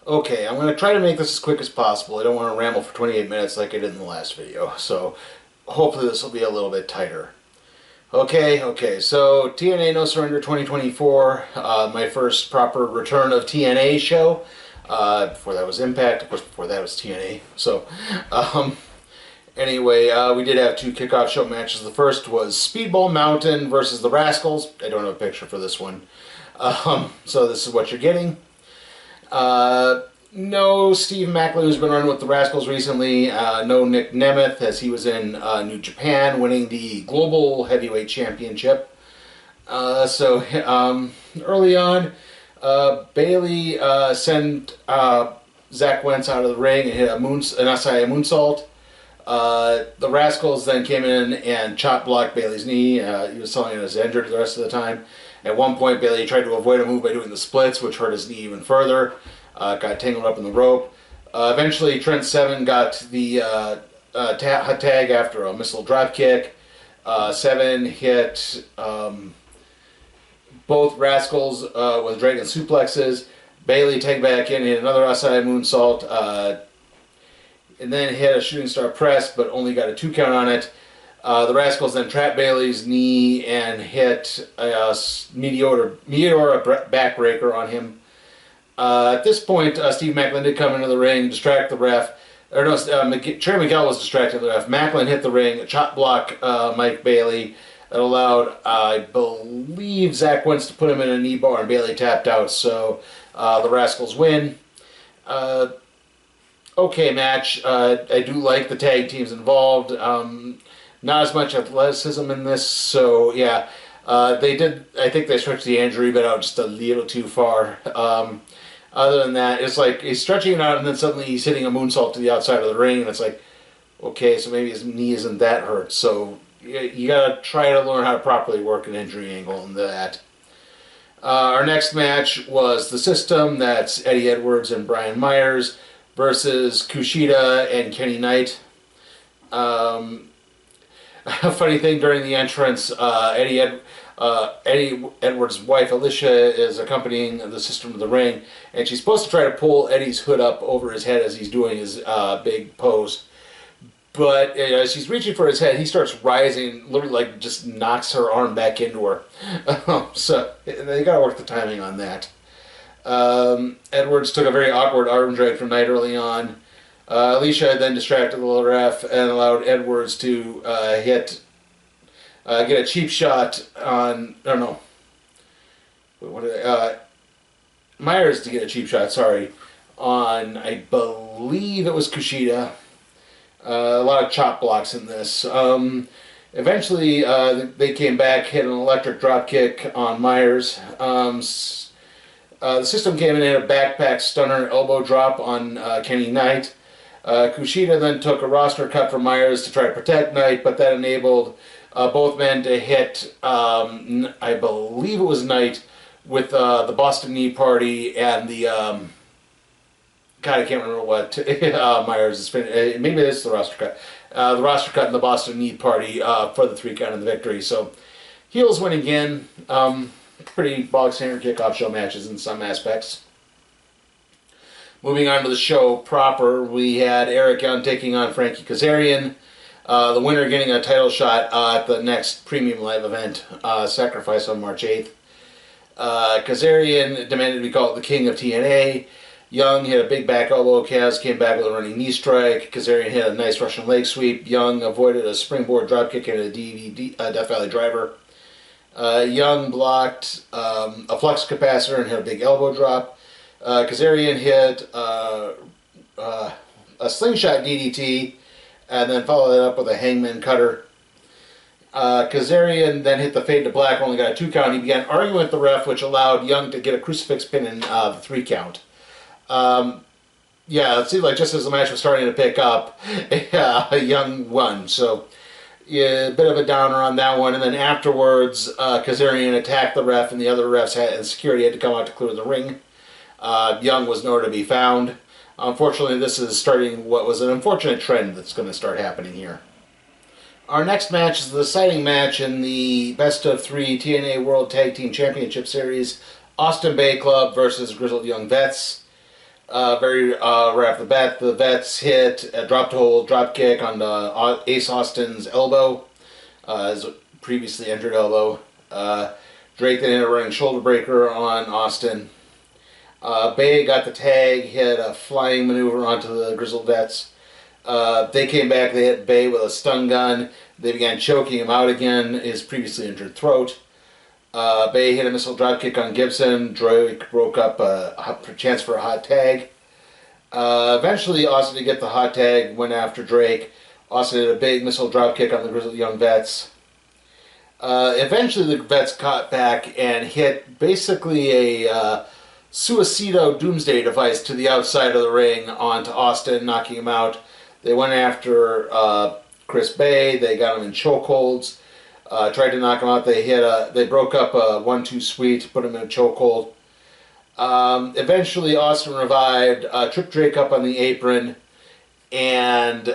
Okay, I'm going to try to make this as quick as possible. I don't want to ramble for 28 minutes like I did in the last video, so hopefully this will be a little bit tighter. Okay, so TNA No Surrender 2024, my first proper return of TNA show. Before that was Impact, of course before that was TNA. So, anyway, we did have two kickoff show matches. The first was Speedball Mountain versus the Rascals. I don't have a picture for this one. So this is what you're getting. No Steve MacLeod, who's been running with the Rascals recently. No Nick Nemeth, as he was in New Japan, winning the Global Heavyweight Championship. Early on, Bailey sent Zach Wentz out of the ring and hit an SI moonsault. The Rascals then came in and chop blocked Bailey's knee. He was selling it as injured the rest of the time. At one point, Bailey tried to avoid a move by doing the splits, which hurt his knee even further. Got tangled up in the rope. Eventually, Trent Seven got the tag after a missile drop kick. Seven hit both Rascals with dragon suplexes. Bailey tagged back in, hit another outside moonsault, and then hit a shooting star press, but only got a 2 count on it. The Rascals then trapped Bailey's knee and hit a Meteora backbreaker on him. At this point, Steve Macklin did come into the ring, distract the ref. Trey Miguel was distracting the ref. Macklin hit the ring, chop block Mike Bailey. That allowed, I believe, Zach Wentz to put him in a knee bar, and Bailey tapped out, so the Rascals win. Okay match. I do like the tag teams involved. Not as much athleticism in this, so yeah. They did, I think they stretched the injury bit out just a little too far. Other than that, it's like he's stretching it out and then suddenly he's hitting a moonsault to the outside of the ring, and it's like, okay, so maybe his knee isn't that hurt. So you gotta try to learn how to properly work an injury angle into that. Our next match was The System. That's Eddie Edwards and Brian Myers versus Kushida and Kenny Knight. A funny thing during the entrance, Eddie Edwards' wife Alicia is accompanying the System to the ring, and she's supposed to try to pull Eddie's hood up over his head as he's doing his big pose. But as she's reaching for his head, he starts rising, literally like just knocks her arm back into her. So they got to work the timing on that. Edwards took a very awkward arm drag from Knight early on. Alicia then distracted the little ref and allowed Edwards to get a cheap shot on, I don't know, Myers to get a cheap shot, sorry, on, I believe it was Kushida. A lot of chop blocks in this. Eventually, they came back, hit an electric drop kick on Myers. The System came in and hit a backpack stunner elbow drop on Kenny Knight. Kushida then took a roster cut from Myers to try to protect Knight, but that enabled both men to hit, I believe it was Knight, with the Boston Knee Party and the, God, I can't remember what Myers is, maybe it's the roster cut. The roster cut and the Boston Knee Party for the 3 count of the victory. So, heels win again. Pretty bog standard kickoff show matches in some aspects. Moving on to the show proper, we had Eric Young taking on Frankie Kazarian. The winner getting a title shot at the next Premium Live event, Sacrifice on March 8th. Kazarian demanded to be called the King of TNA. Young hit a big back elbow. Kaz came back with a running knee strike. Kazarian hit a nice Russian leg sweep. Young avoided a springboard dropkick and a Death Valley driver. Young blocked a flux capacitor and hit a big elbow drop. Kazarian hit a slingshot DDT and then followed it up with a hangman cutter. Kazarian then hit the fade to black, only got a 2 count. He began arguing with the ref, which allowed Young to get a crucifix pin in the 3 count. Yeah, it seemed like just as the match was starting to pick up, Young won. So, yeah, a bit of a downer on that one. And then afterwards, Kazarian attacked the ref, and the other refs and security had to come out to clear the ring. Young was nowhere to be found. Unfortunately, this is starting what was an unfortunate trend that's going to start happening here. Our next match is the deciding match in the best of 3 TNA World Tag Team Championship Series, Austin Bay Club versus Grizzled Young Vets. Right off the bat, the vets hit a drop to hold drop kick on Ace Austin's elbow, his previously injured elbow. Drake then hit a running shoulder breaker on Austin. Bay got the tag, hit a flying maneuver onto the Grizzled Vets. They came back, they hit Bay with a stun gun. They began choking him out again, his previously injured throat. Bay hit a missile dropkick on Gibson. Drake broke up a chance for a hot tag. Eventually, Austin did get the hot tag, went after Drake. Austin hit a big missile dropkick on the Grizzled Young Vets. Eventually, the Vets caught back and hit basically a Suicido Doomsday device to the outside of the ring onto Austin, knocking him out. They went after Chris Bay. They got him in chokeholds. Tried to knock him out. They broke up a 1-2 sweep, put him in a chokehold. Eventually, Austin revived, tripped Drake up on the apron, and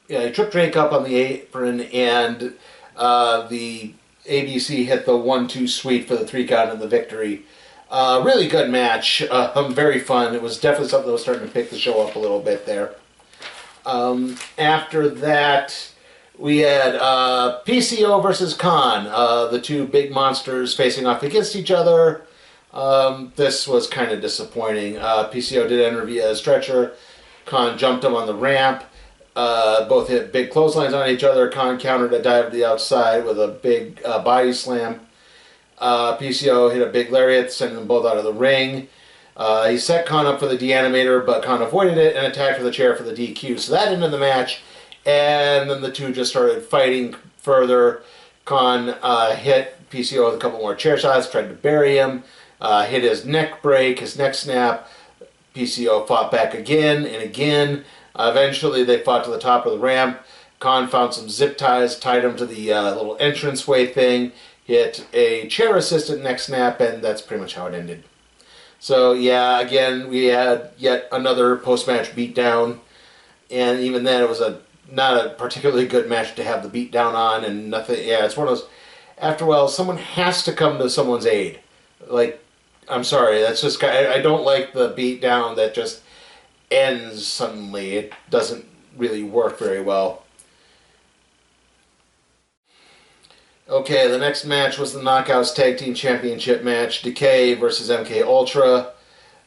he tripped Drake up on the apron, and the ABC hit the 1-2 sweep for the 3 count and the victory. Really good match. Very fun. It was definitely something that was starting to pick the show up a little bit there. After that, we had PCO versus Khan, the 2 big monsters facing off against each other. This was kind of disappointing. PCO did enter via a stretcher. Khan jumped him on the ramp. Both hit big clotheslines on each other. Khan countered a dive to the outside with a big body slam. PCO hit a big lariat, sending them both out of the ring. He set Khan up for the deanimator, but Khan avoided it and attacked with a chair for the DQ. So that ended the match, and then the 2 just started fighting further. Khan hit PCO with a couple more chair shots, tried to bury him, hit his neck break, his neck snap. PCO fought back again and again. Eventually, they fought to the top of the ramp. Khan found some zip ties, tied him to the little entranceway thing, hit a chair-assisted neck snap, and that's pretty much how it ended. So, yeah, again, we had yet another post-match beatdown, and even then, it was not a particularly good match to have the beatdown on, and nothing. Yeah, it's one of those. After a while, someone has to come to someone's aid. Like, I'm sorry, that's just. I don't like the beatdown that just ends suddenly. It doesn't really work very well. Okay, the next match was the Knockouts Tag Team Championship match. Decay versus MK Ultra.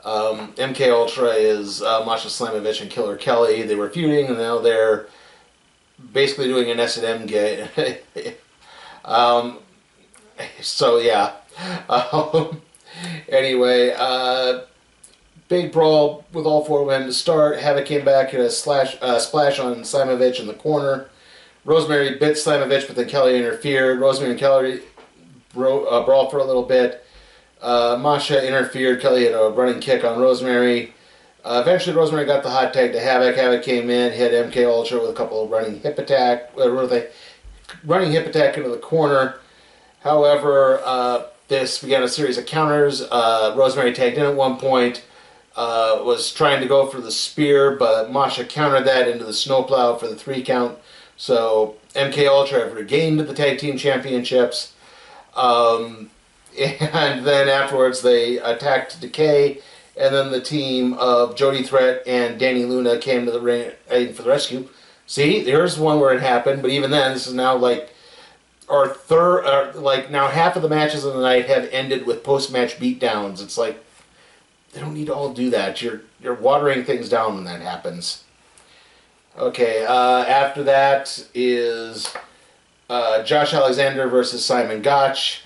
MK Ultra is Masha Slamovich and Killer Kelly. They were feuding, and now they're basically doing an S&M game. So, yeah. Anyway, big brawl with all 4 men to start. Havoc came back, hit a splash on Slamovich in the corner. Rosemary bit Slamovich, but then Kelly interfered. Rosemary and Kelly brawled for a little bit. Masha interfered. Kelly hit a running kick on Rosemary. Eventually, Rosemary got the hot tag to Havoc. Havoc came in, hit MK Ultra with a couple of running hip attack into the corner. However, this began a series of counters. Rosemary tagged in at one point. Was trying to go for the spear, but Masha countered that into the snowplow for the 3 count. So MK Ultra have regained the tag team championships, and then afterwards they attacked Decay, and then the team of Jody Threat and Danny Luna came to the ring for the rescue. See, there's one where it happened, but even then, this is now like our third, like now half of the matches of the night have ended with post-match beatdowns. It's like they don't need to all do that. You're watering things down when that happens. Okay, after that is Josh Alexander versus Simon Gotch.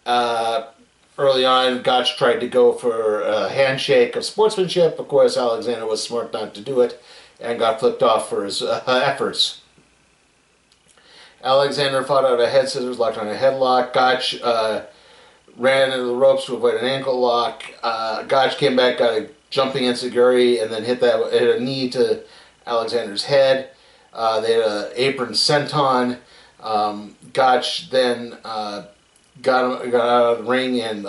Early on, Gotch tried to go for a handshake of sportsmanship. Of course, Alexander was smart not to do it and got flipped off for his efforts. Alexander fought out a head scissors, locked on a headlock. Gotch ran into the ropes to avoid an ankle lock. Gotch came back, got a jumping enziguri, and then hit a knee to Alexander's head. They had an apron senton. Gotch then got out of the ring and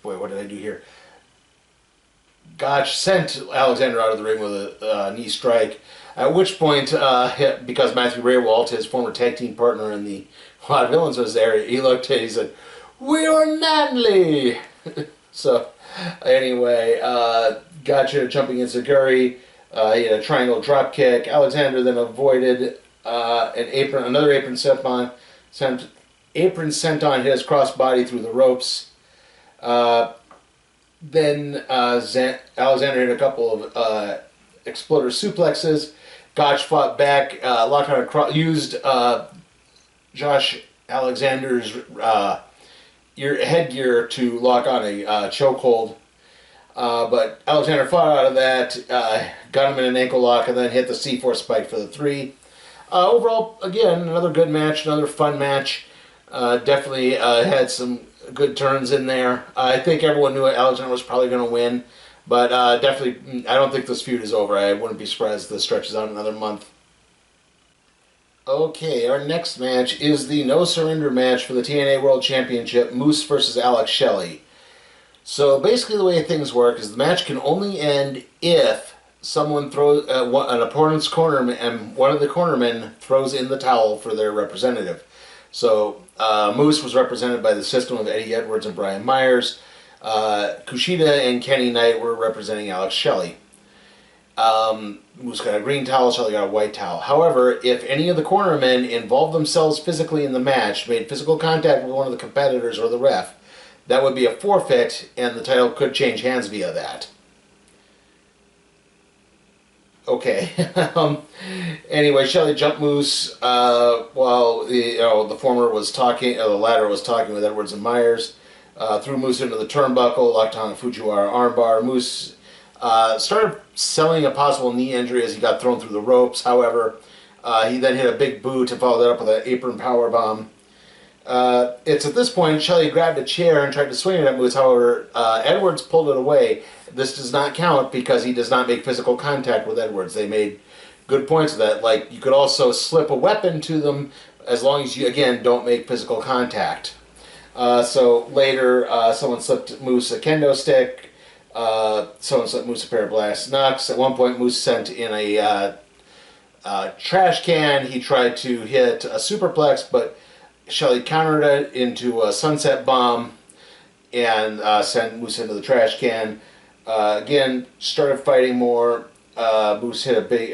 boy, what did I do here? Gotch sent Alexander out of the ring with a knee strike. At which point, because Matthew Raywalt, his former tag team partner in the Vaudevillains, was there, he looked at it, he said, "We are manly!" So, anyway, Gotcha jumping Enziguri. He had a triangle drop kick. Alexander then avoided another apron sent on his crossbody through the ropes. Then Alexander hit a couple of exploder suplexes. Gotch fought back, locked on used Josh Alexander's headgear to lock on a chokehold. But Alexander fought out of that, got him in an ankle lock, and then hit the C4 spike for the 3. Overall, again, another good match, another fun match. Definitely had some good turns in there. I think everyone knew Alexander was probably going to win, but definitely, I don't think this feud is over. I wouldn't be surprised if this stretches out another month. Okay, our next match is the no surrender match for the TNA World Championship, Moose versus Alex Shelley. So basically the way things work is the match can only end if someone throws an opponent's cornerman, and one of the cornermen throws in the towel for their representative. So Moose was represented by the system of Eddie Edwards and Brian Myers. Kushida and Kenny Knight were representing Alex Shelley. Moose got a green towel, Shelley got a white towel. However, if any of the cornermen involved themselves physically in the match, made physical contact with one of the competitors or the ref, that would be a forfeit, and the title could change hands via that. Okay. Anyway, Shelley jumped Moose while the former was talking, the latter was talking with Edwards and Myers. Threw Moose into the turnbuckle, locked on a Fujiwara armbar. Moose started selling a possible knee injury as he got thrown through the ropes. However, he then hit a big boot and followed that up with an apron powerbomb. It's at this point Shelley grabbed a chair and tried to swing it at Moose. However, Edwards pulled it away. This does not count because he does not make physical contact with Edwards. They made good points of that. Like, you could also slip a weapon to them as long as you, again, don't make physical contact. So later, someone slipped Moose a kendo stick. Someone slipped Moose a pair of glass knucks. At one point, Moose sent in a trash can. He tried to hit a superplex, but Shelley countered it into a sunset bomb and sent Moose into the trash can. Again, started fighting more. Moose hit a big,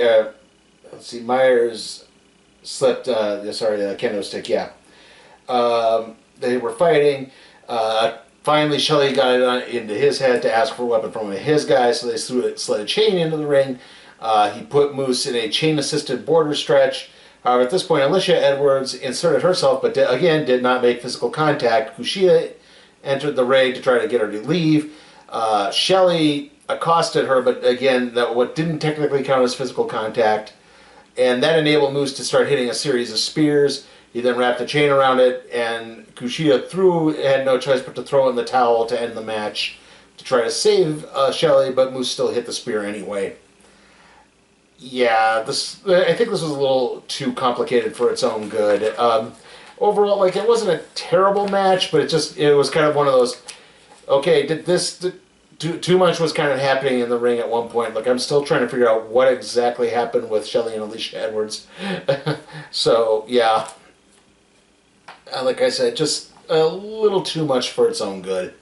Myers slipped, a kendo stick, yeah. They were fighting. Finally, Shelley got it into his head to ask for a weapon from one of his guys, so they slid a chain into the ring. He put Moose in a chain-assisted border stretch. However, at this point, Alicia Edwards inserted herself, but again did not make physical contact. Kushida entered the ring to try to get her to leave. Shelley accosted her, but again, what didn't technically count as physical contact. And that enabled Moose to start hitting a series of spears. He then wrapped a chain around it, and Kushida had no choice but to throw in the towel to end the match to try to save Shelley, but Moose still hit the spear anyway. Yeah, I think this was a little too complicated for its own good. Overall, it wasn't a terrible match, but it was kind of one of those, okay, too much was kind of happening in the ring at one point. I'm still trying to figure out what exactly happened with Shelley and Alicia Edwards. So, yeah. Like I said, just a little too much for its own good.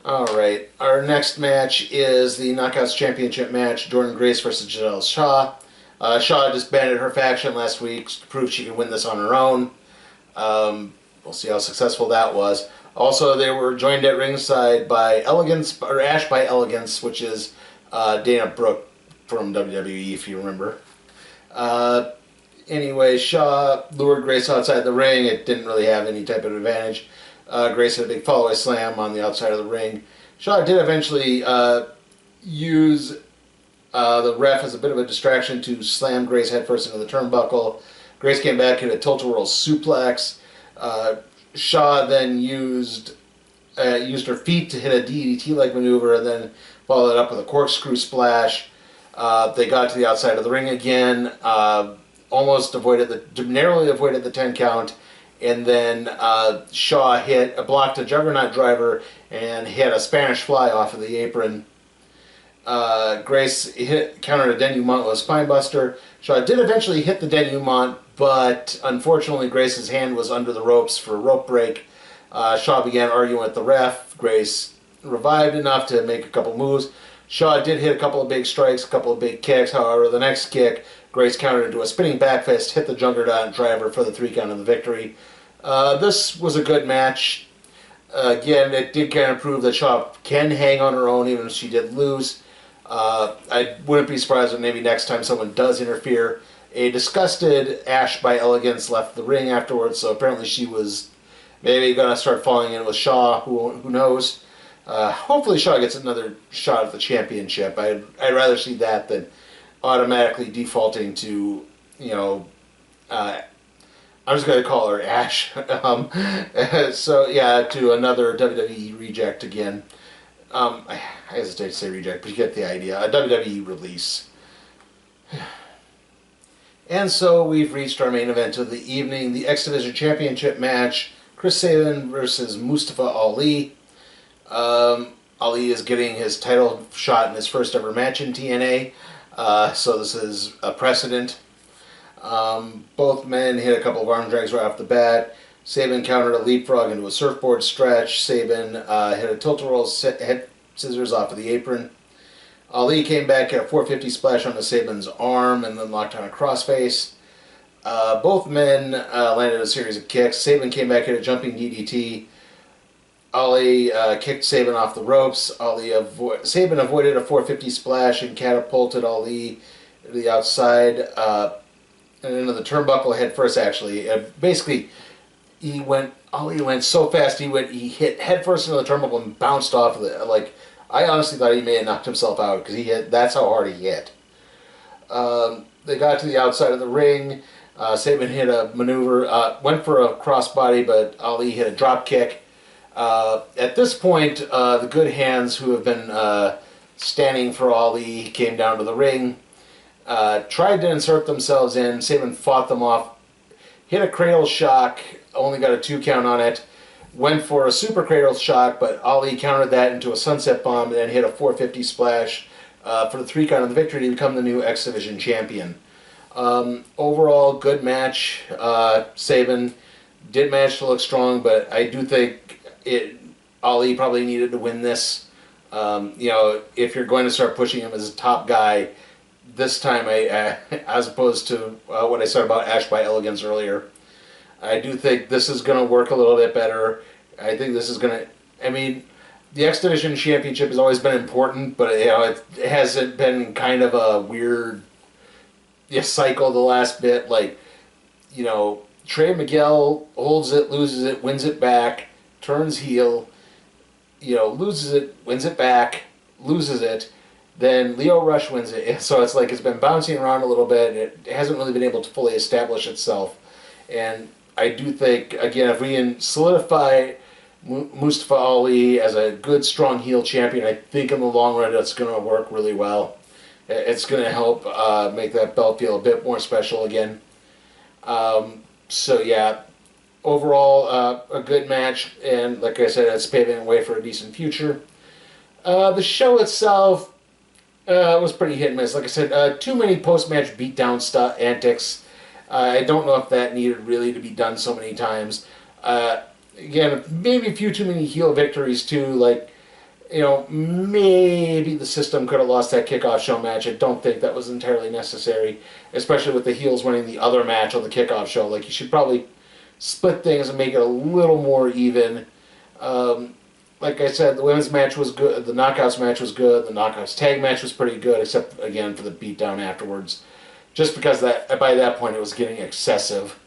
Alright, our next match is the Knockouts Championship match, Jordan Grace versus Giselle Shaw. Shaw disbanded her faction last week to prove she could win this on her own. We'll see how successful that was. Also, they were joined at ringside by Ash by Elegance, which is Dana Brooke from WWE, if you remember. Anyway, Shaw lured Grace outside the ring. It didn't really have any type of advantage. Grace had a big follow-away slam on the outside of the ring. Shaw did eventually use the ref as a bit of a distraction to slam Grace headfirst into the turnbuckle. Grace came back, hit a tilt-a-whirl suplex. Shaw then used her feet to hit a DDT-like maneuver and then followed it up with a corkscrew splash. They got to the outside of the ring again, narrowly avoided the 10 count, and then Shaw blocked a juggernaut driver and hit a Spanish fly off of the apron. Grace countered a denouement with a spinebuster. Shaw did eventually hit the denouement, but unfortunately Grace's hand was under the ropes for a rope break. Shaw began arguing with the ref. Grace revived enough to make a couple moves. Shaw did hit a couple of big strikes, a couple of big kicks. However, the next kick, Grace countered into a spinning back fist, hit the Juggernaut driver for the 3 count of the victory. This was a good match. Again, it did kind of prove that Shaw can hang on her own even if she did lose. I wouldn't be surprised if maybe next time someone does interfere. A disgusted Ash by Elegance left the ring afterwards, so apparently she was maybe going to start falling in with Shaw. Who knows? Hopefully Shaw gets another shot at the championship. I'd rather see that than automatically defaulting to, I'm just going to call her Ash. So, yeah, to another WWE reject again. I hesitate to say reject, but you get the idea. A WWE release. And so we've reached our main event of the evening, the X Division Championship match. Chris Sabin versus Mustafa Ali. Ali is getting his title shot in his first ever match in TNA. So this is a precedent. Both men hit a couple of arm drags right off the bat. Sabin countered a leapfrog into a surfboard stretch. Sabin hit a tilt-a-roll head scissors off of the apron. Ali came back, hit a 450 splash onto Sabin's arm, and then locked on a crossface. Both men landed a series of kicks. Sabin came back, hit a jumping DDT. Ali kicked Sabin off the ropes. Sabin avoided a 450 splash and catapulted Ali to the outside and into the turnbuckle head first. Actually, basically, Ali went so fast he hit head first into the turnbuckle and bounced off of it. I honestly thought he may have knocked himself out because that's how hard he hit. They got to the outside of the ring. Sabin hit a maneuver, went for a crossbody, but Ali hit a drop kick. At this point, the good hands who have been standing for Ali came down to the ring, tried to insert themselves in. Sabin fought them off, hit a cradle shock, only got a 2 count on it, went for a super cradle shock, but Ali countered that into a sunset bomb and then hit a 450 splash for the 3 count of the victory to become the new X Division champion. Overall, good match. Sabin did manage to look strong, but I do think Ali probably needed to win this. If you're going to start pushing him as a top guy, this time, as opposed to what I said about Ash by Elegance earlier, I do think this is going to work a little bit better. I think this is going to... the X Division Championship has always been important, but it hasn't been kind of a weird cycle the last bit. Trey Miguel holds it, loses it, wins it back, turns heel, loses it, wins it back, loses it, then Leo Rush wins it. So it's it's been bouncing around a little bit, and it hasn't really been able to fully establish itself. And I do think, again, if we can solidify Mustafa Ali as a good, strong heel champion, I think in the long run it's going to work really well. It's going to help make that belt feel a bit more special again. So yeah, overall a good match, and like I said, it's paving the way for a decent future. The show itself was pretty hit and miss. Like I said, too many post-match beatdown antics. I don't know if that needed really to be done so many times. Again, maybe a few too many heel victories too. Maybe the system could have lost that kickoff show match. I don't think that was entirely necessary, especially with the heels winning the other match on the kickoff show. You should probably split things and make it a little more even. Like I said, the women's match was good. The Knockouts match was good. The Knockouts tag match was pretty good, except, again, for the beatdown afterwards. Just because by that point it was getting excessive.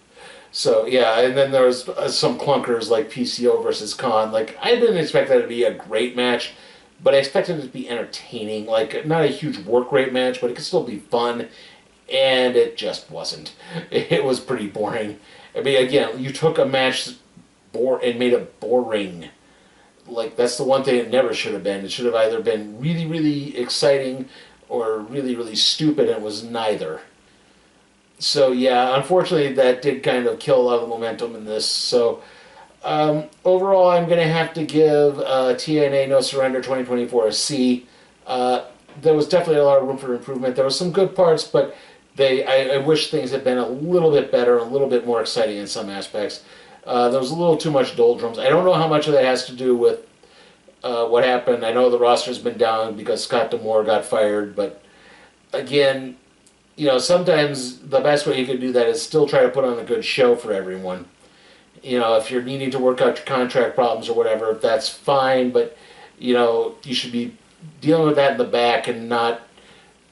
So, yeah, and then there was some clunkers like PCO versus Khan. I didn't expect that to be a great match, but I expected it to be entertaining. Not a huge work rate match, but it could still be fun, and it just wasn't. It was pretty boring. Again, you took a match and made it boring. That's the one thing it never should have been. It should have either been really, really exciting or really, really stupid, and it was neither. So, yeah, unfortunately, that did kind of kill a lot of the momentum in this. So, overall, I'm going to have to give TNA No Surrender 2024 a C. There was definitely a lot of room for improvement. There were some good parts, but I wish things had been a little bit better, a little bit more exciting in some aspects. There was a little too much doldrums. I don't know how much of that has to do with what happened. I know the roster's been down because Scott D'Amore got fired, but again, you know, sometimes the best way you can do that is still try to put on a good show for everyone. You know, if you're needing to work out your contract problems or whatever, that's fine, but, you know, you should be dealing with that in the back and not,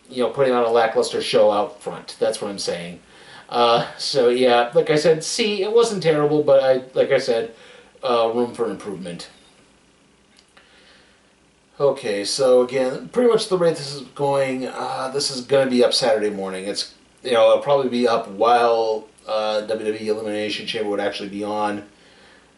you know, putting on a lackluster show out front. That's what I'm saying. So, yeah, like I said, see, it wasn't terrible, but like I said, room for improvement. Okay, so again, pretty much the rate this is going, this is going to be up Saturday morning. It's, you know, it'll probably be up while WWE Elimination Chamber would actually be on.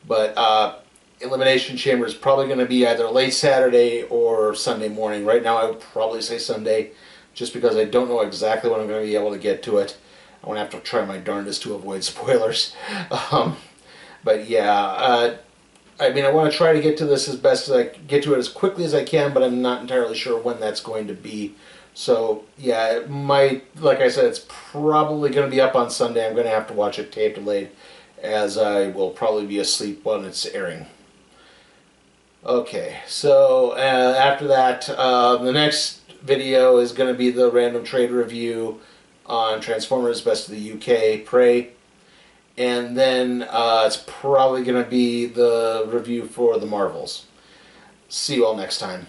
But Elimination Chamber is probably going to be either late Saturday or Sunday morning. Right now I would probably say Sunday, just because I don't know exactly when I'm going to be able to get to it. I'm going to have to try my darndest to avoid spoilers. But yeah, I mean, I want to try to get to this as best as I can, get to it as quickly as I can, but I'm not entirely sure when that's going to be. So, yeah, it might, like I said, it's probably going to be up on Sunday. I'm going to have to watch it tape delayed, as I will probably be asleep when it's airing. Okay, so after that, the next video is going to be the random trade review on Transformers Best of the UK, Prey. And then it's probably going to be the review for the Marvels. See you all next time.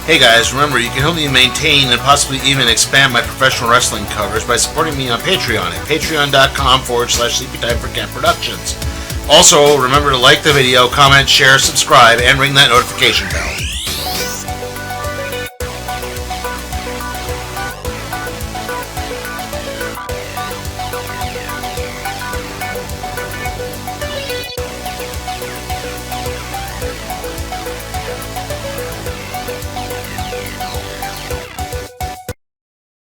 Hey guys, remember you can help me maintain and possibly even expand my professional wrestling covers by supporting me on Patreon at patreon.com/SleepyTimeForCat Productions. Also, remember to like the video, comment, share, subscribe, and ring that notification bell.